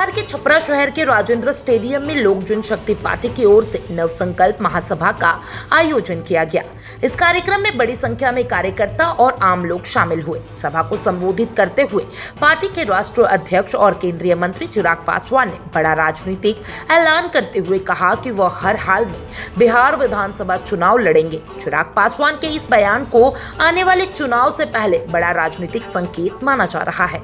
बिहार के छपरा शहर के राजेंद्र स्टेडियम में लोक जनशक्ति पार्टी की ओर से नवसंकल्प महासभा का आयोजन किया गया। इस कार्यक्रम में बड़ी संख्या में कार्यकर्ता और आम लोग शामिल हुए। सभा को संबोधित करते हुए पार्टी के राष्ट्रीय अध्यक्ष और केंद्रीय मंत्री चिराग पासवान ने बड़ा राजनीतिक ऐलान करते हुए कहा कि वह हर हाल में बिहार विधानसभा चुनाव लड़ेंगे। चिराग पासवान के इस बयान को आने वाले चुनाव से पहले बड़ा राजनीतिक संकेत माना जा रहा है।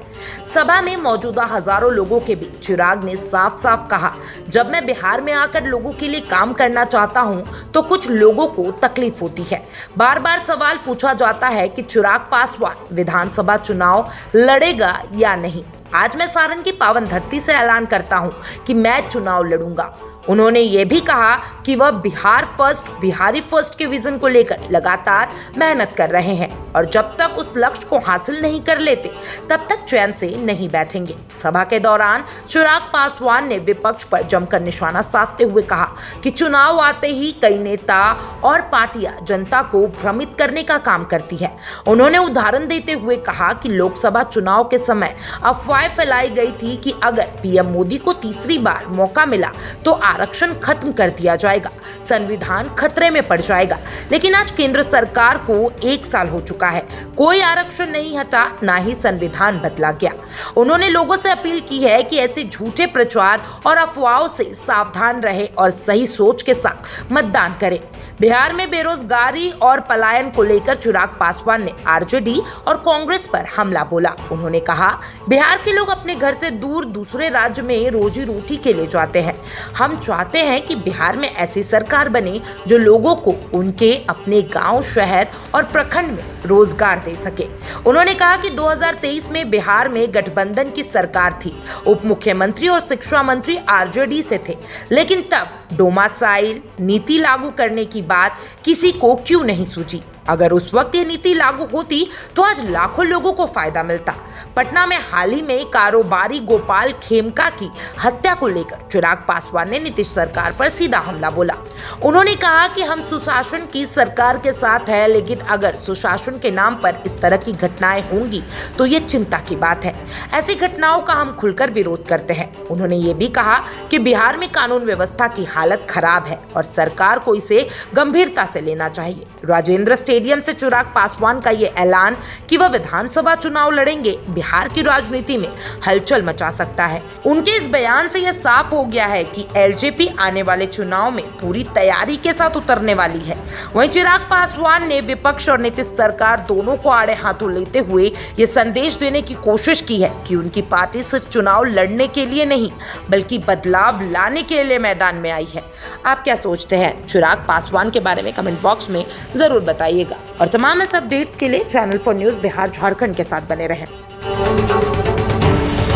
सभा में मौजूदा हजारों लोगों के बीच चिराग ने साफ साफ कहा, जब मैं बिहार में आकर लोगों के लिए काम करना चाहता हूं तो कुछ लोगों को तकलीफ होती है। बार बार सवाल पूछा जाता है कि चिराग पासवान विधानसभा चुनाव लड़ेगा या नहीं। आज मैं सारण की पावन धरती से ऐलान करता हूं कि मैं चुनाव लड़ूंगा। उन्होंने ये भी कहा कि वह बिहारी फर्स्ट के विजन को लेकर लगातार मेहनत कर रहे हैं और जब तक उस लक्ष्य को हासिल नहीं कर लेते तब तक चैन से नहीं बैठेंगे। सभा के दौरान चिराग पासवान ने विपक्ष पर जमकर निशाना साधते हुए कहा कि चुनाव आते ही कई नेता और पार्टियां जनता को भ्रमित करने का काम करती है। उन्होंने उदाहरण देते हुए कहा कि लोकसभा चुनाव के समय अफवाह फैलाई गई थी कि अगर पीएम मोदी को तीसरी बार मौका मिला तो आरक्षण खत्म कर दिया जाएगा, संविधान खतरे में पड़ जाएगा। लेकिन आज केंद्र सरकार को 1 साल हो चुका है, कोई आरक्षण नहीं हटा, ना ही संविधान बदला गया। उन्होंने लोगों से अपील की है कि ऐसे झूठे प्रचार और अफवाहों से सावधान रहे और सही सोच के साथ मतदान करें। बिहार में बेरोजगारी और पलायन को लेकर चिराग पासवान ने आरजेडी और कांग्रेस पर हमला बोला। उन्होंने कहा, बिहार के लोग अपने घर से दूर दूसरे राज्य में रोजी रोटी के लिए जाते हैं। हम चाहते हैं कि बिहार में ऐसी सरकार बने जो लोगों को उनके अपने गांव, शहर और प्रखंड में रोजगार दे सके। उन्होंने कहा कि 2023 में बिहार में गठबंधन की सरकार थी, उप मुख्यमंत्री और शिक्षा मंत्री आरजेडी से थे, लेकिन तब डोमासाइल नीति लागू करने की बात किसी को क्यों नहीं सूझी। अगर उस वक्त ये नीति लागू होती तो आज लाखों लोगों को फायदा मिलता। पटना में हाल ही में कारोबारी गोपाल खेमका की हत्या को लेकर चिराग पासवान ने नीतीश सरकार पर सीधा हमला बोला। उन्होंने कहा कि हम सुशासन की सरकार के साथ है, लेकिन अगर सुशासन के नाम पर इस तरह की घटनाएं होंगी तो ये चिंता की बात है। ऐसी घटनाओं का हम खुलकर विरोध करते हैं। उन्होंने ये भी कहा कि बिहार में कानून व्यवस्था की हालत खराब है और सरकार को इसे गंभीरता से लेना चाहिए। राजेंद्र स्टेडियम से चिराग पासवान का ये ऐलान कि वह विधानसभा चुनाव लड़ेंगे बिहार की राजनीति में हलचल मचा सकता है। उनके इस बयान से यह साफ हो गया है कि एलजेपी आने वाले चुनाव में पूरी तैयारी के साथ उतरने वाली है। वहीं चिराग पासवान ने विपक्ष और नीतीश सरकार दोनों को आड़े हाथों लेते हुए ये संदेश देने की कोशिश की है कि उनकी पार्टी सिर्फ चुनाव लड़ने के लिए नहीं बल्कि बदलाव लाने के लिए मैदान में आई है। आप क्या सोचते हैं चिराग पासवान के बारे में? कमेंट बॉक्स में जरूर बताइएगा और तमाम इस अपडेट्स के लिए channel for news Bihar Jharkhand के साथ बने रहें।